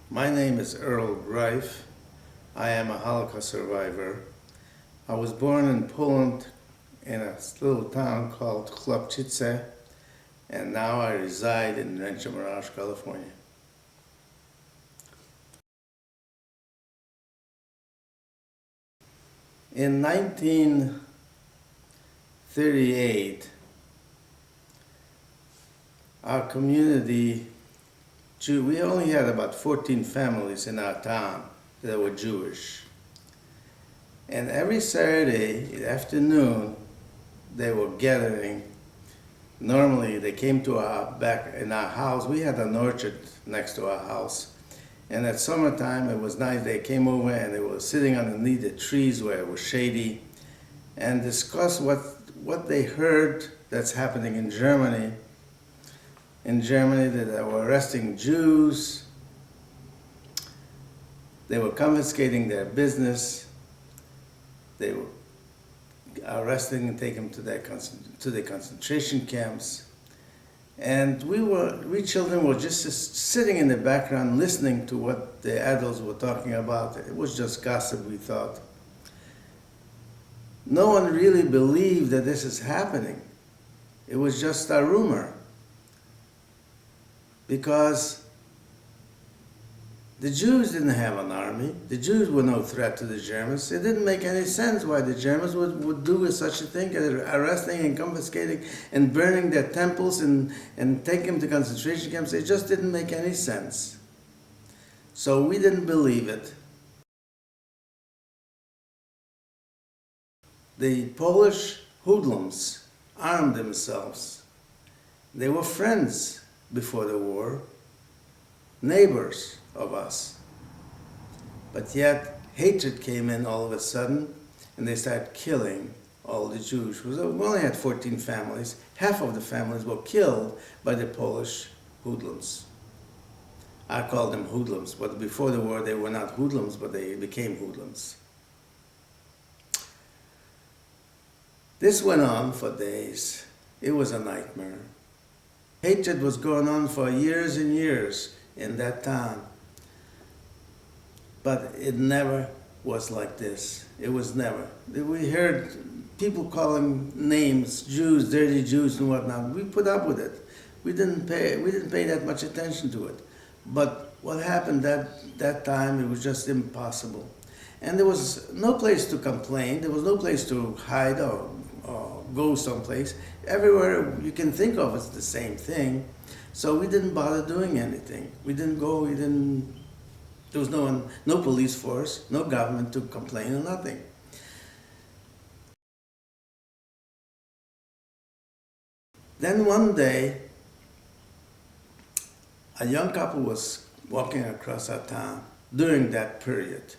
My name is Earl Reif. I am a Holocaust survivor. I was born in Poland in a little town called Chłopczyce, and now I reside in Rancho Mirage, California. In 1938, our community, we only had about 14 families in our town that were Jewish. And every Saturday afternoon, they were gathering. Normally, they came to back in our house. We had an orchard next to our house. And at summertime, it was nice. They came over and they were sitting underneath the trees where it was shady and discuss what they heard that's happening in Germany. In Germany, that they were arresting Jews. They were confiscating their business. They were arresting and taking them to the concentration camps. And we children were just sitting in the background listening to what the adults were talking about. It was just gossip, we thought. No one really believed that this is happening. It was just a rumor. Because the Jews didn't have an army. The Jews were no threat to the Germans. It didn't make any sense why the Germans would do such a thing, arresting and confiscating and burning their temples and taking them to concentration camps. It just didn't make any sense. So we didn't believe it. The Polish hoodlums armed themselves. They were friends before the war, neighbors of us. But yet, hatred came in all of a sudden, and they started killing all the Jews. We only had 14 families. Half of the families were killed by the Polish hoodlums. I call them hoodlums, but before the war they were not hoodlums, but they became hoodlums. This went on for days. It was a nightmare. Hatred was going on for years and years in that town. But it never was like this. It was never. We heard people calling names, Jews, dirty Jews and whatnot. We put up with it. We didn't pay that much attention to it. But what happened that time, it was just impossible. And there was no place to complain. There was no place to hide or go someplace. Everywhere you can think of, it's the same thing. So we didn't bother doing anything. We didn't go, there was no police force, no government to complain or nothing. Then one day, a young couple was walking across our town during that period.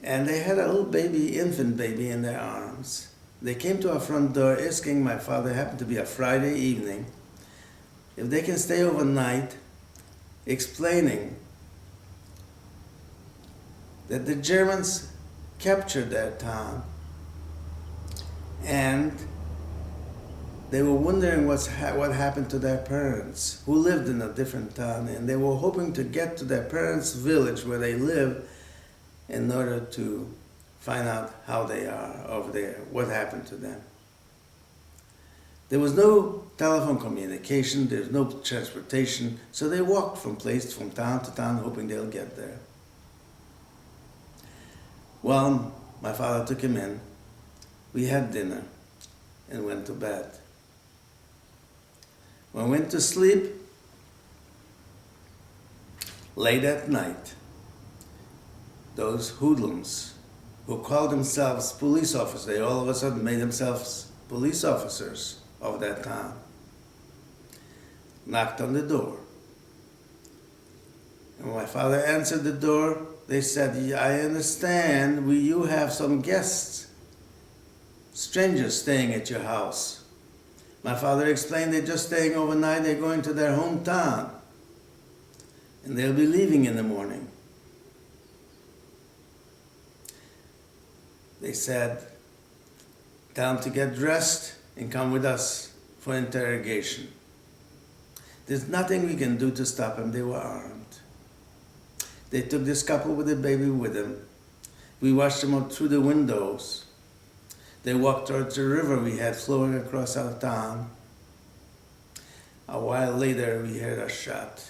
And they had a little infant baby in their arms. They came to our front door asking my father, it happened to be a Friday evening, if they can stay overnight, explaining that the Germans captured their town and they were wondering what happened to their parents who lived in a different town, and they were hoping to get to their parents' village where they live in order to find out how they are over there, what happened to them. There was no telephone communication, there was no transportation, so they walked from town to town, hoping they'll get there. Well, my father took him in, we had dinner, and went to bed. When we went to sleep, late at night, those hoodlums who called themselves police officers, they all of a sudden made themselves police officers of that town, knocked on the door. And when my father answered the door, they said, I understand, you have some guests, strangers staying at your house. My father explained they're just staying overnight, they're going to their hometown, and they'll be leaving in the morning. They said, tell them to get dressed and come with us for interrogation. There's nothing we can do to stop them. They were armed. They took this couple with the baby with them. We watched them up through the windows. They walked towards the river we had flowing across our town. A while later, we heard a shot.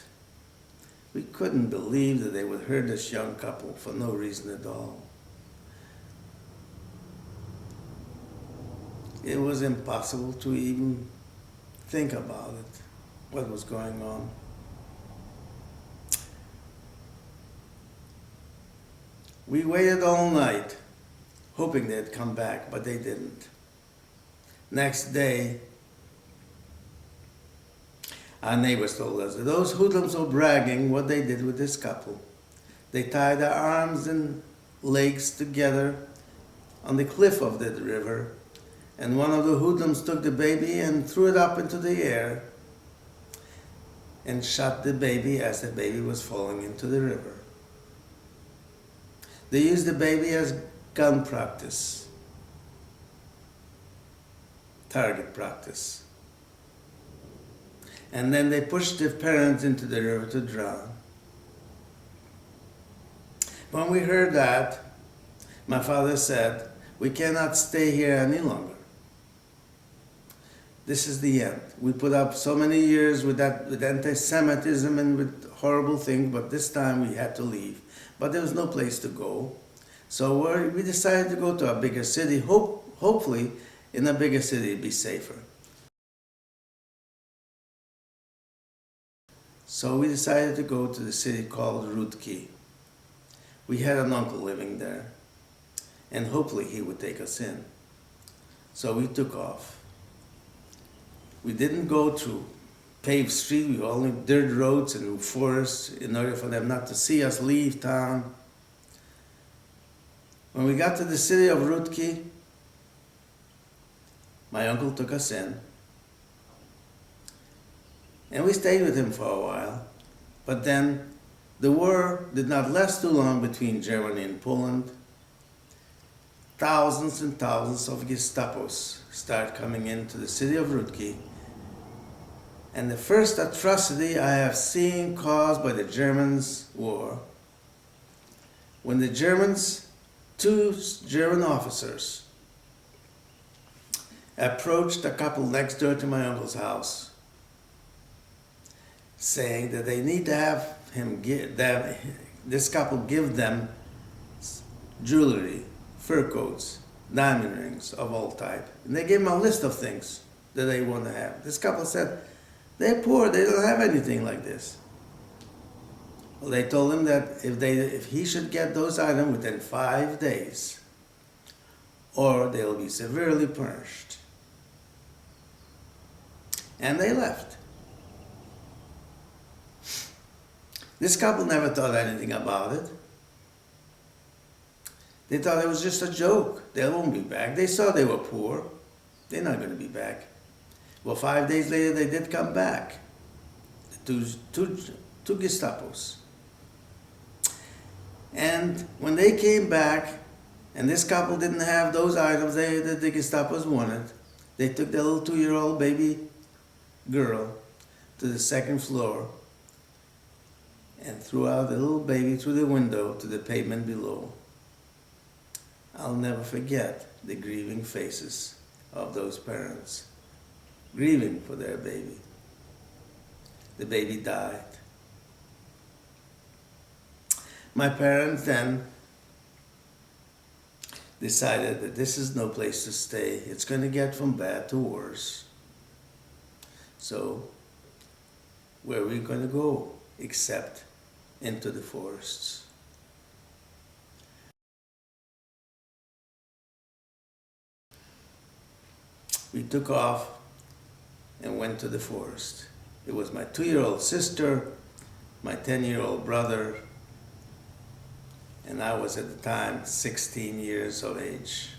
We couldn't believe that they would hurt this young couple for no reason at all. It was impossible to even think about it, what was going on. We waited all night, hoping they'd come back, but they didn't. Next day, our neighbors told us that those hoodlums were bragging what they did with this couple. They tied their arms and legs together on the cliff of the river, and one of the hoodlums took the baby and threw it up into the air and shot the baby as the baby was falling into the river. They used the baby as gun practice, target practice. And then they pushed the parents into the river to drown. When we heard that, my father said, "We cannot stay here any longer. This is the end. We put up so many years with anti-Semitism and with horrible things, but this time we had to leave. But there was no place to go. So we decided to go to a bigger city. Hopefully, in a bigger city, it'd be safer." So we decided to go to the city called Rutki. We had an uncle living there, and hopefully he would take us in. So we took off. We didn't go through paved street, we were only dirt roads and forests in order for them not to see us leave town. When we got to the city of Rutki, my uncle took us in. And we stayed with him for a while. But then the war did not last too long between Germany and Poland. Thousands and thousands of Gestapos started coming into the city of Rutki. And the first atrocity I have seen caused by the Germans war, when the Germans, two German officers, approached a couple next door to my uncle's house, saying that they need to have this couple give them jewelry, fur coats, diamond rings of all type. And they gave him a list of things that they want to have. This couple said, "They're poor, they don't have anything like this." Well, they told him that if he should get those items within 5 days, or they'll be severely punished. And they left. This couple never thought anything about it. They thought it was just a joke. They won't be back. They saw they were poor. They're not going to be back. Well, 5 days later, they did come back. Two Gestapos. And when they came back, and this couple didn't have those items that the Gestapos wanted, they took their little 2-year-old baby girl to the second floor and threw out the little baby through the window to the pavement below. I'll never forget the grieving faces of those parents, grieving for their baby. The baby died. My parents then decided that this is no place to stay. It's going to get from bad to worse. So, where are we going to go except into the forests? We took off and went to the forest. It was my 2-year-old sister, my 10-year-old brother, and I was at the time 16 years of age.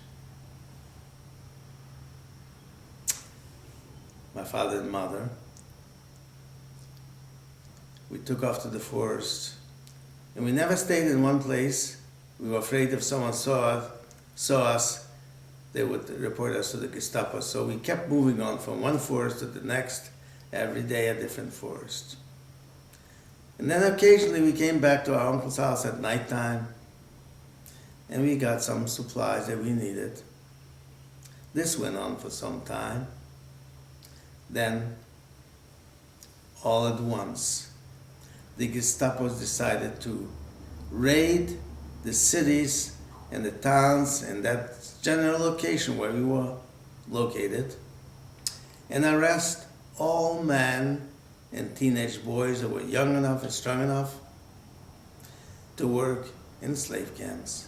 My father and mother. We took off to the forest, and we never stayed in one place. We were afraid if someone saw us, they would report us to the Gestapo. So we kept moving on from one forest to the next, every day a different forest. And then occasionally we came back to our uncle's house at nighttime, and we got some supplies that we needed. This went on for some time. Then, all at once, the Gestapos decided to raid the cities and the towns and that general location where we were located and arrest all men and teenage boys that were young enough and strong enough to work in slave camps.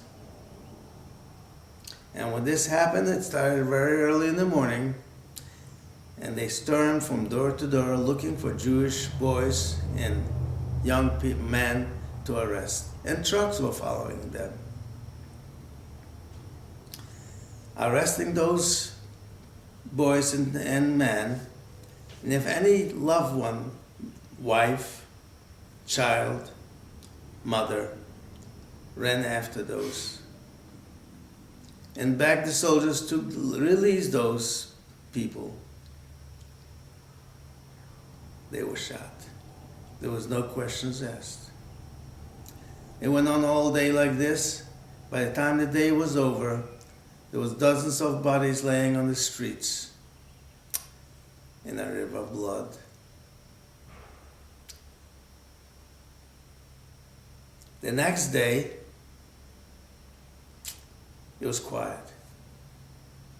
And when this happened, it started very early in the morning, and they stormed from door to door looking for Jewish boys and young men to arrest. And trucks were following them, arresting those boys and men. And if any loved one, wife, child, mother, ran after those and begged the soldiers to release those people, they were shot. There was no questions asked. It went on all day like this. By the time the day was over, there was dozens of bodies laying on the streets in a river of blood. The next day, it was quiet.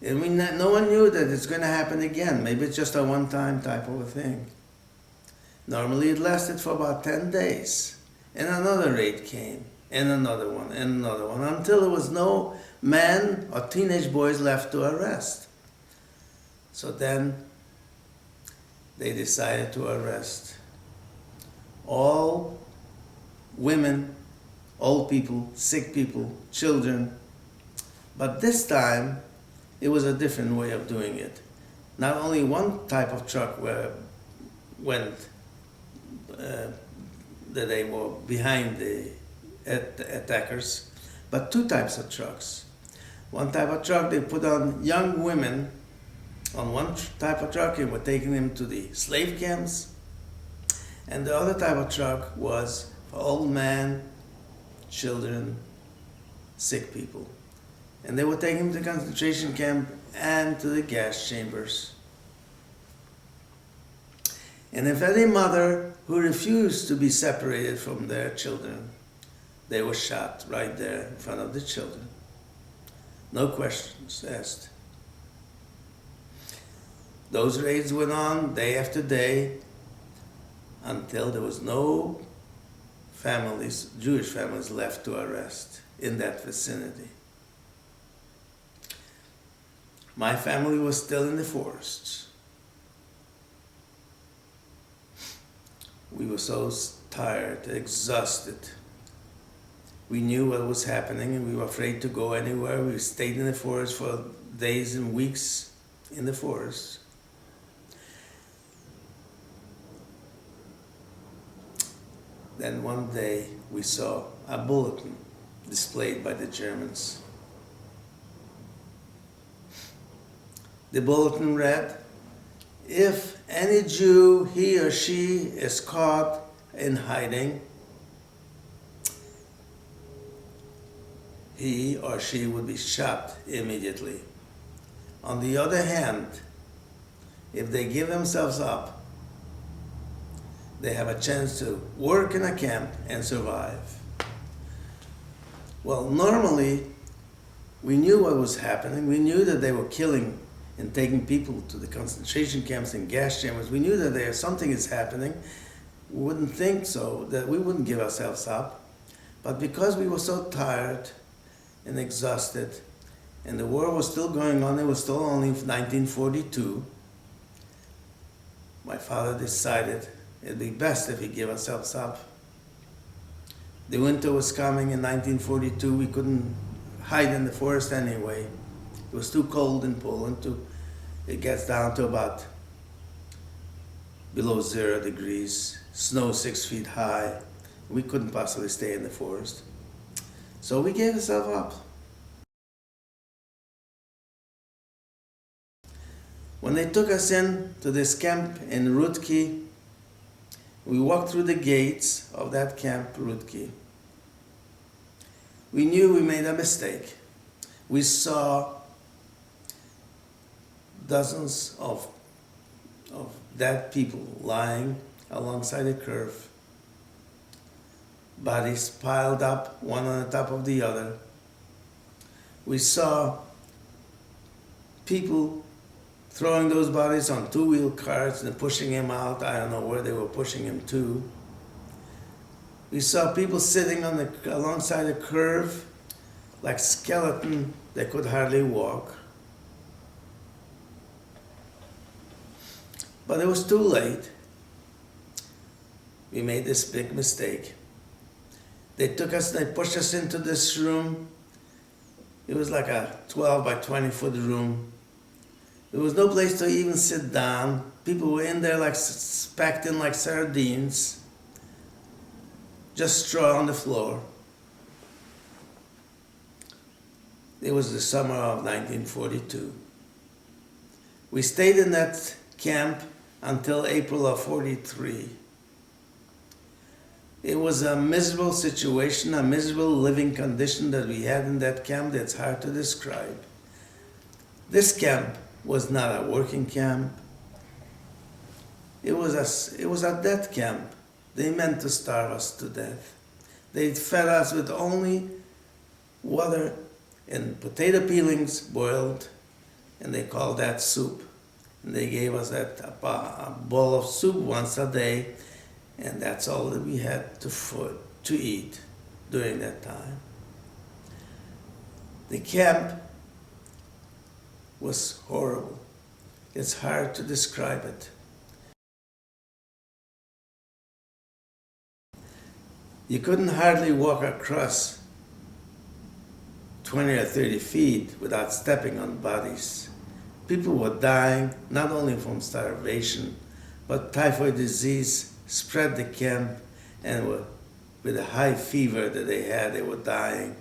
And no one knew that it's going to happen again. Maybe it's just a one-time type of a thing. Normally it lasted for about 10 days. And another raid came, and another one, until there was no men or teenage boys left to arrest. So then they decided to arrest all women, old people, sick people, children. But this time, it was a different way of doing it. Not only one type of truck went that they were behind the attackers, but two types of trucks. One type of truck, they put on young women on one type of truck and were taking them to the slave camps. And the other type of truck was for old men, children, sick people. And they were taking them to the concentration camp and to the gas chambers. And if any mother who refused to be separated from their children, they were shot right there in front of the children. No questions asked. Those raids went on day after day until there was no families, Jewish families, left to arrest in that vicinity. My family was still in the forests. We were so tired, exhausted. We knew what was happening and we were afraid to go anywhere. We stayed in the forest for days and weeks in the forest. Then one day we saw a bulletin displayed by the Germans. The bulletin read, "If any Jew, he or she, is caught in hiding, he or she would be shot immediately. On the other hand, if they give themselves up, they have a chance to work in a camp and survive." Well, normally, we knew what was happening. We knew that they were killing and taking people to the concentration camps and gas chambers. We knew that something is happening. We wouldn't think so, that we wouldn't give ourselves up. But because we were so tired and exhausted, and the war was still going on, it was still only 1942, my father decided it'd be best if we give ourselves up. The winter was coming in 1942. We couldn't hide in the forest anyway. It was too cold in Poland. It gets down to about below 0 degrees, snow 6 feet high. We couldn't possibly stay in the forest. So we gave ourselves up. When they took us in to this camp in Rudki, We walked through the gates of that Camp Rutki. We knew we made a mistake. We saw dozens of dead people lying alongside a curve, bodies piled up one on the top of the other. We saw people throwing those bodies on two-wheel carts and pushing him out. I don't know where they were pushing him to. We saw people sitting alongside a curve like skeleton. They could hardly walk. But it was too late. We made this big mistake. They pushed us into this room. It was like a 12 by 20 foot room. There was no place to even sit down. People were in there like packed in like sardines. Just straw on the floor. It was the summer of 1942. We stayed in that camp until April of 43. It was a miserable situation, a miserable living condition that we had in that camp that's hard to describe. This camp was not a working camp. It was a death camp. They meant to starve us to death. They fed us with only water and potato peelings boiled, and they called that soup. And they gave us a bowl of soup once a day, and that's all that we had to eat during that time. The camp was horrible. It's hard to describe it. You couldn't hardly walk across 20 or 30 feet without stepping on bodies. People were dying, not only from starvation, but typhoid disease spread the camp, and with a high fever that they had, they were dying.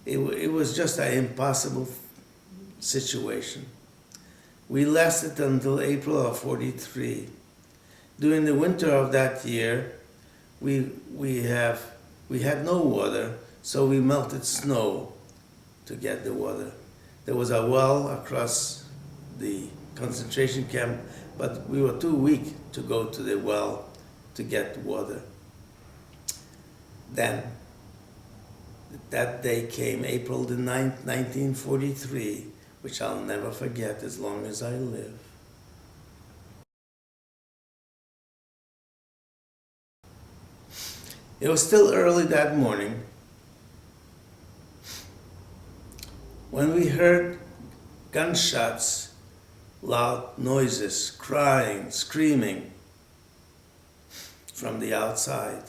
It was just an impossible situation. We lasted until April of 43. During the winter of that year, we had no water, so we melted snow to get the water. There was a well across the concentration camp, but we were too weak to go to the well to get water. Then, that day came, April the 9th, 1943, which I'll never forget as long as I live. It was still early that morning when we heard gunshots, loud noises, crying, screaming from the outside.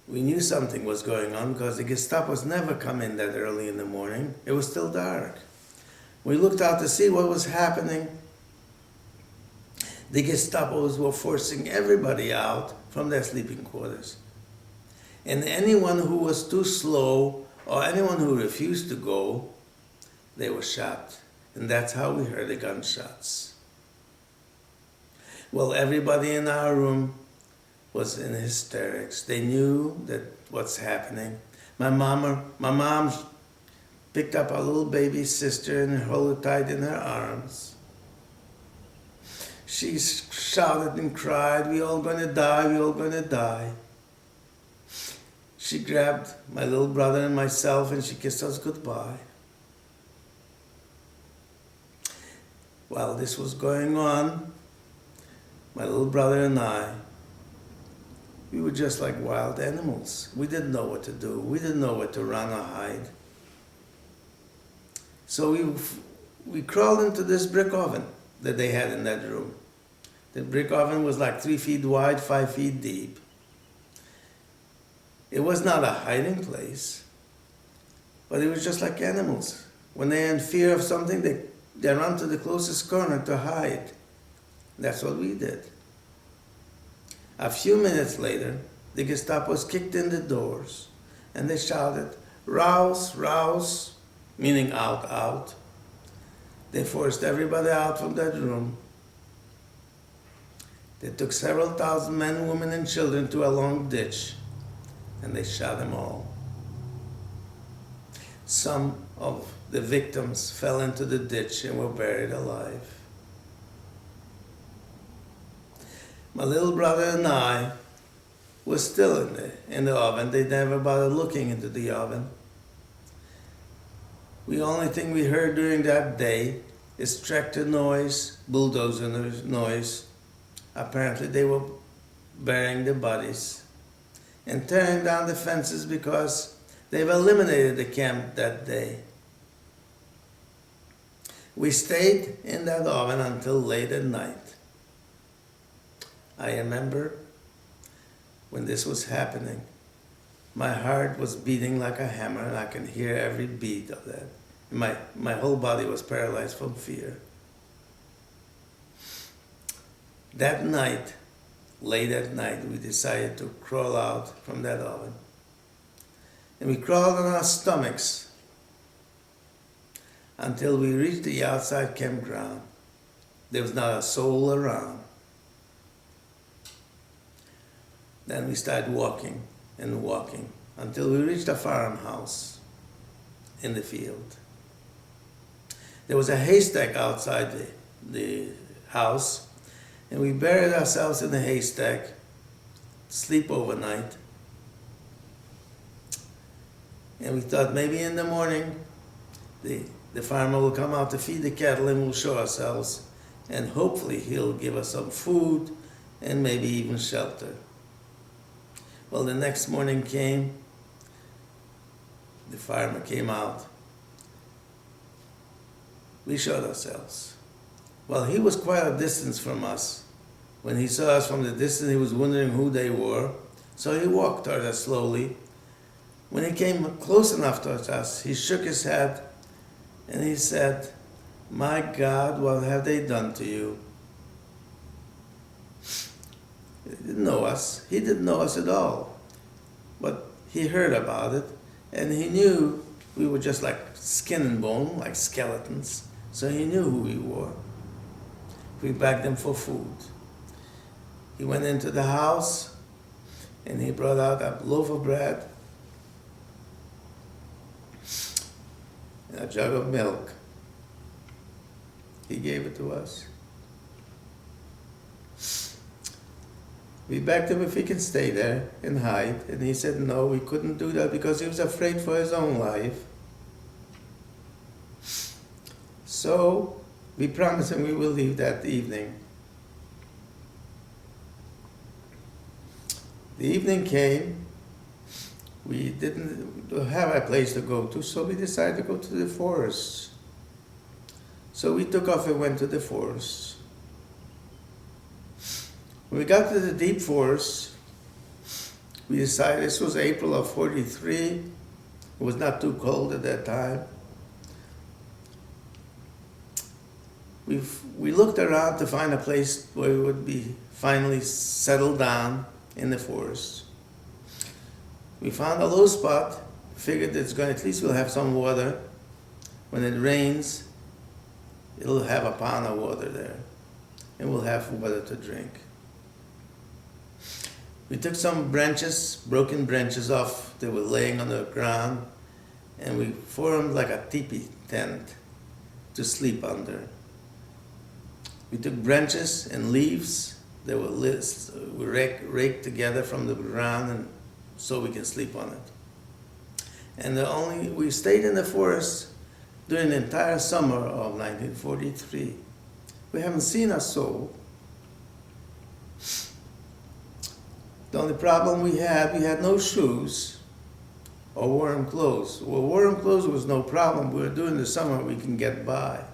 We knew something was going on because the Gestapo's never come in that early in the morning. It was still dark. We looked out to see what was happening. The Gestapos were forcing everybody out from their sleeping quarters. And anyone who was too slow or anyone who refused to go, they were shot. And that's how we heard the gunshots. Well, everybody in our room was in hysterics. They knew that what's happening. My mom picked up our little baby sister and held her tight in her arms. She shouted and cried, "We're all gonna die, we're all gonna die." She grabbed my little brother and myself and she kissed us goodbye. While this was going on, my little brother and I, we were just like wild animals. We didn't know what to do. We didn't know where to run or hide. So we crawled into this brick oven that they had in that room. The brick oven was like 3 feet wide, 5 feet deep. It was not a hiding place, but it was just like animals. When they're in fear of something, they run to the closest corner to hide. That's what we did. A few minutes later, the Gestapos kicked in the doors and they shouted, "Raus, raus," meaning out, out. They forced everybody out from that room. They took several thousand men, women, and children to a long ditch, and they shot them all. Some of the victims fell into the ditch and were buried alive. My little brother and I were still in the oven. They never bothered looking into the oven. The only thing we heard during that day is tractor noise, bulldozer noise. Apparently they were burying the bodies and tearing down the fences because they've eliminated the camp that day. We stayed in that oven until late at night. I remember when this was happening, my heart was beating like a hammer, and I can hear every beat of that. My whole body was paralyzed from fear. That night, late at night, we decided to crawl out from that oven. And we crawled on our stomachs until we reached the outside campground. There was not a soul around. Then we started walking and walking until we reached a farmhouse in the field. There was a haystack outside the house, and we buried ourselves in the haystack to sleep overnight. And we thought maybe in the morning the farmer will come out to feed the cattle and we'll show ourselves, and hopefully he'll give us some food and maybe even shelter. Well, the next morning came, the farmer came out. We showed ourselves. Well, he was quite a distance from us. When he saw us from the distance, he was wondering who they were. So he walked toward us slowly. When he came close enough towards us, he shook his head and he said, "My God, what have they done to you?" He didn't know us. He didn't know us at all. But he heard about it, and he knew we were just like skin and bone, like skeletons. So he knew who we were. We begged him for food. He went into the house, and he brought out a loaf of bread and a jug of milk. He gave it to us. We begged him if he could stay there and hide, and he said no, we couldn't do that because he was afraid for his own life. So we promised him we will leave that evening. The evening came. We didn't have a place to go to, so we decided to go to the forest. So we took off and went to the forest. When we got to the deep forest, we decided, this was April of 43. It was not too cold at that time. We looked around to find a place where we would be finally settled down in the forest. We found a low spot, figured it's going, at least we'll have some water. When it rains, it'll have a pond of water there, and we'll have water to drink. We took some branches, broken branches off that were laying on the ground, and we formed like a teepee tent to sleep under. We took branches and leaves that were raked together from the ground, and so we can sleep on it. And we stayed in the forest during the entire summer of 1943. We haven't seen a soul. The only problem we had no shoes or warm clothes. Well, warm clothes was no problem. During the summer we can get by.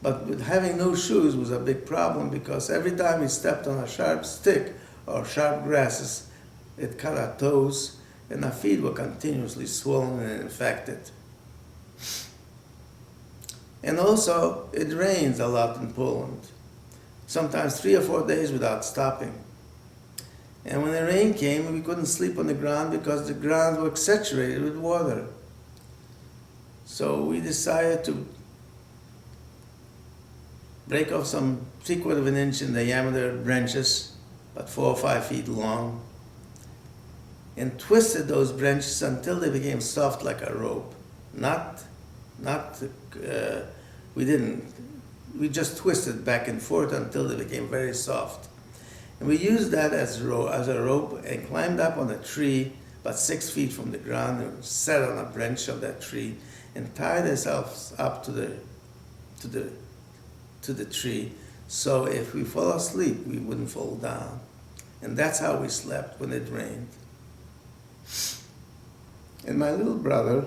But with having no shoes was a big problem, because every time we stepped on a sharp stick or sharp grasses, it cut our toes, and our feet were continuously swollen and infected. And also, it rains a lot in Poland, sometimes 3 or 4 days without stopping. And when the rain came, we couldn't sleep on the ground because the ground was saturated with water. So we decided to break off some 3/4 of an inch in diameter branches about 4 or 5 feet long, and twisted those branches until they became soft like a rope. We just twisted back and forth until they became very soft. And we used that as a rope and climbed up on a tree about 6 feet from the ground and sat on a branch of that tree and tied ourselves up to the tree, so if we fall asleep, we wouldn't fall down. And that's how we slept when it rained. And my little brother,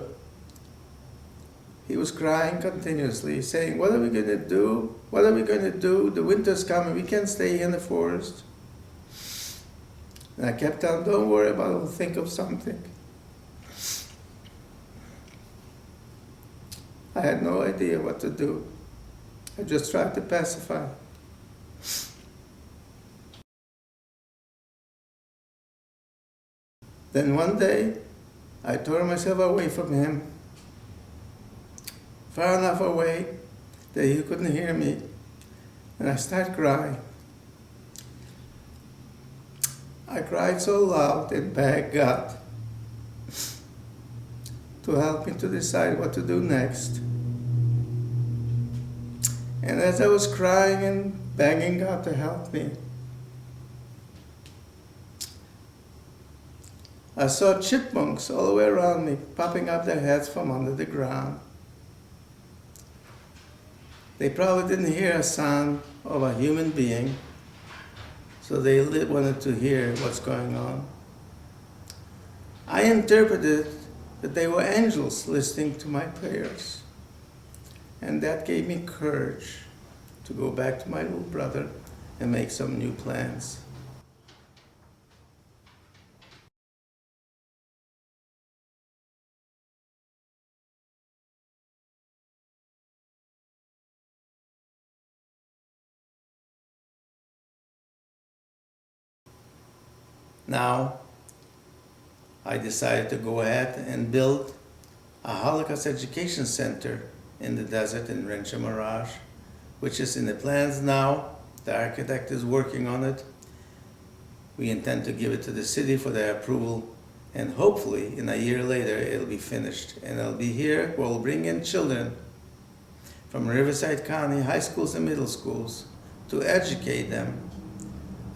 he was crying continuously, saying, "What are we going to do? What are we going to do? The winter's coming. We can't stay here in the forest." And I kept telling him, "Don't worry about it. We'll think of something." I had no idea what to do. I just tried to pacify him. Then one day, I tore myself away from him, far enough away that he couldn't hear me, and I started crying. I cried so loud and begged God to help me to decide what to do next. And as I was crying and begging God to help me, I saw chipmunks all the way around me, popping up their heads from under the ground. They probably didn't hear a sound of a human being, so they wanted to hear what's going on. I interpreted that they were angels listening to my prayers, and that gave me courage to go back to my little brother and make some new plans. Now, I decided to go ahead and build a Holocaust education center in the desert in Rancho Mirage, which is in the plans now. The architect is working on it. We intend to give it to the city for their approval, and hopefully in a year later it'll be finished. And it'll be here. We'll bring in children from Riverside County, high schools and middle schools, to educate them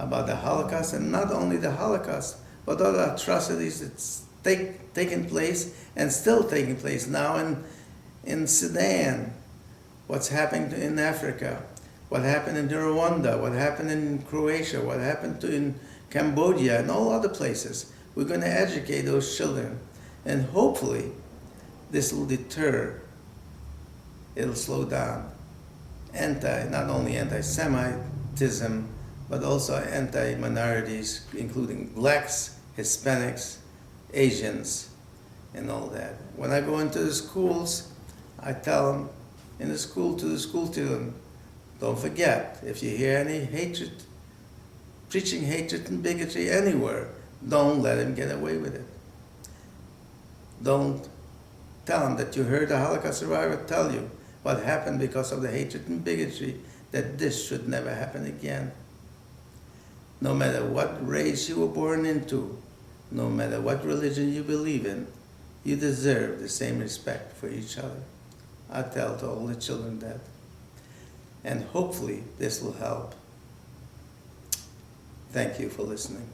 about the Holocaust, and not only the Holocaust, but other atrocities that's taken place and still taking place now in Sudan, what's happening in Africa, what happened in Rwanda, what happened in Croatia, what happened in Cambodia, and all other places. We're going to educate those children, and hopefully this will deter, it'll slow down not only anti-Semitism, but also anti-minorities, including blacks, Hispanics, Asians, and all that. When I go into the schools, I tell them to the school children, don't forget, if you hear any hatred, preaching hatred and bigotry anywhere, don't let him get away with it. Don't tell them that you heard a Holocaust survivor tell you what happened because of the hatred and bigotry, that this should never happen again. No matter what race you were born into, no matter what religion you believe in, you deserve the same respect for each other. I tell to all the children that. And hopefully this will help. Thank you for listening.